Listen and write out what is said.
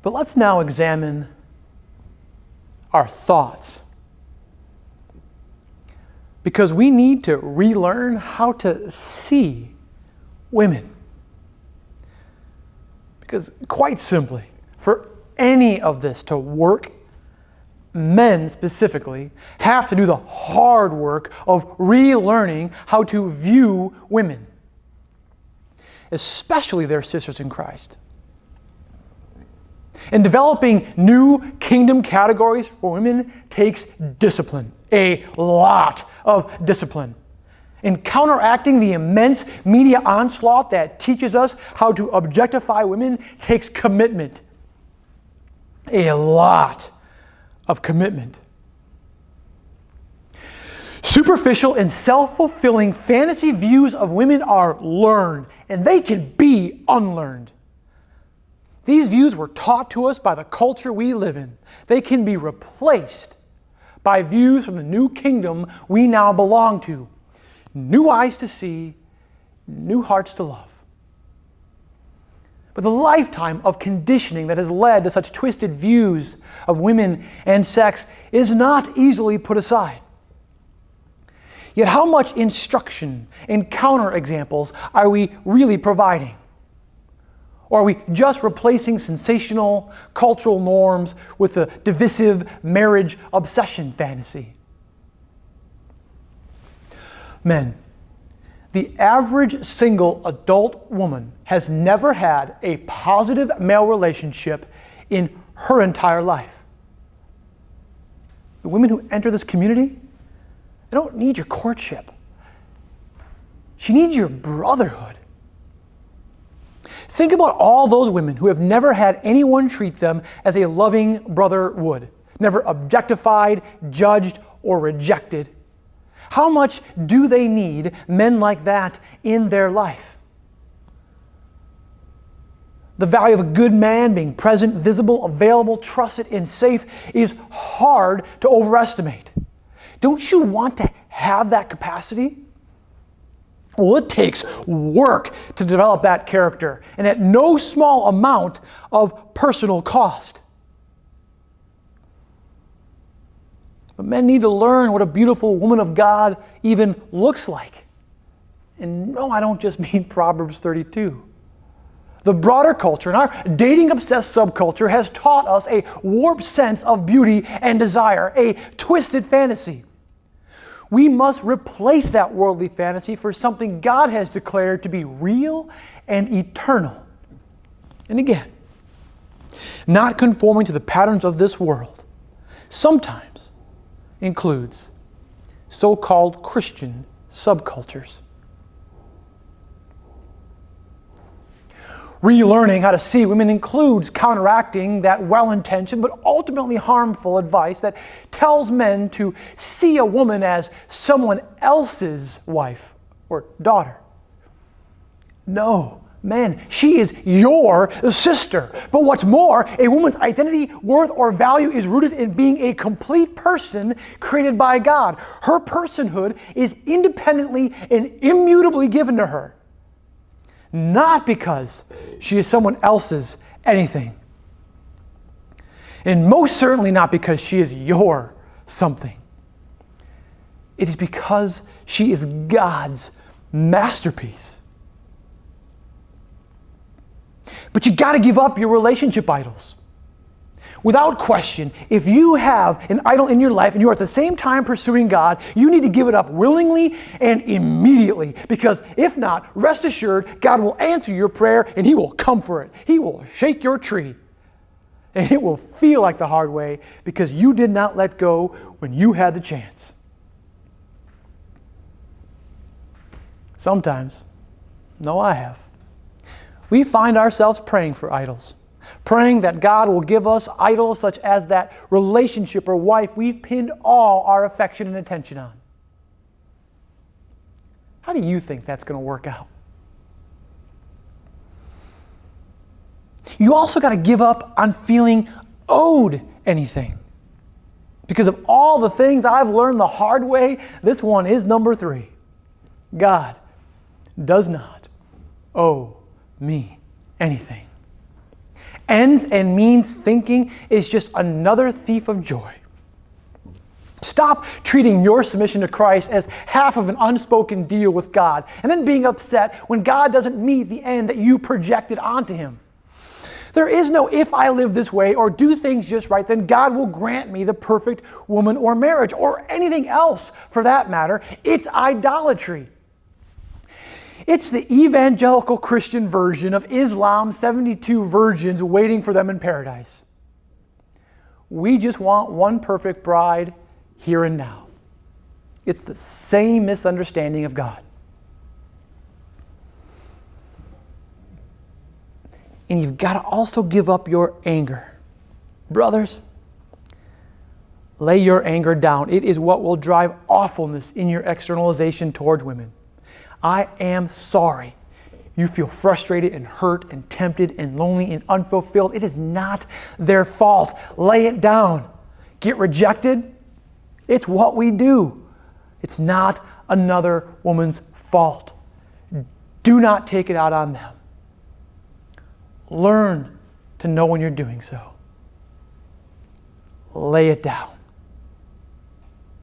But let's now examine our thoughts. Because we need to relearn how to see women. Because quite simply, for any of this to work, men specifically have to do the hard work of relearning how to view women, especially their sisters in Christ. And developing new kingdom categories for women takes discipline, a lot of discipline. And counteracting the immense media onslaught that teaches us how to objectify women takes commitment, a lot of commitment. Superficial and self-fulfilling fantasy views of women are learned, and they can be unlearned. These views were taught to us by the culture we live in. They can be replaced by views from the new kingdom we now belong to. New eyes to see, new hearts to love. But the lifetime of conditioning that has led to such twisted views of women and sex is not easily put aside. Yet how much instruction and counterexamples are we really providing? Or are we just replacing sensational cultural norms with a divisive marriage obsession fantasy? Men, the average single adult woman has never had a positive male relationship in her entire life. The women who enter this community, they don't need your courtship. She needs your brotherhood. Think about all those women who have never had anyone treat them as a loving brother would, never objectified, judged, or rejected. How much do they need men like that in their life? The value of a good man being present, visible, available, trusted, and safe is hard to overestimate. Don't you want to have that capacity? Well, it takes work to develop that character, and at no small amount of personal cost. But men need to learn what a beautiful woman of God even looks like. And no, I don't just mean Proverbs 32. The broader culture and our dating-obsessed subculture has taught us a warped sense of beauty and desire, a twisted fantasy. We must replace that worldly fantasy for something God has declared to be real and eternal. And again, not conforming to the patterns of this world sometimes includes so-called Christian subcultures. Relearning how to see women includes counteracting that well-intentioned but ultimately harmful advice that tells men to see a woman as someone else's wife or daughter. No, men, she is your sister. But what's more, a woman's identity, worth, or value is rooted in being a complete person created by God. Her personhood is independently and immutably given to her. Not because she is someone else's anything. And most certainly not because she is your something. It is because she is God's masterpiece. But you got to give up your relationship idols. Without question, if you have an idol in your life and you are at the same time pursuing God, you need to give it up willingly and immediately. Because if not, rest assured, God will answer your prayer and He will come for it. He will shake your tree. And it will feel like the hard way because you did not let go when you had the chance. Sometimes, no, I have. We find ourselves praying for idols. Praying that God will give us idols such as that relationship or wife we've pinned all our affection and attention on. How do you think that's going to work out? You also got to give up on feeling owed anything. Because of all the things I've learned the hard way, this one is number 3. God does not owe me anything. Ends and means thinking is just another thief of joy. Stop treating your submission to Christ as half of an unspoken deal with God and then being upset when God doesn't meet the end that you projected onto Him. There is no if I live this way or do things just right, then God will grant me the perfect woman or marriage or anything else for that matter. It's idolatry. It's the evangelical Christian version of Islam's 72 virgins waiting for them in paradise. We just want one perfect bride here and now. It's the same misunderstanding of God. And you've got to also give up your anger. Brothers, lay your anger down. It is what will drive awfulness in your externalization towards women. I am sorry. You feel frustrated and hurt and tempted and lonely and unfulfilled. It is not their fault. Lay it down. Get rejected? It's what we do. It's not another woman's fault. Do not take it out on them. Learn to know when you're doing so. Lay it down.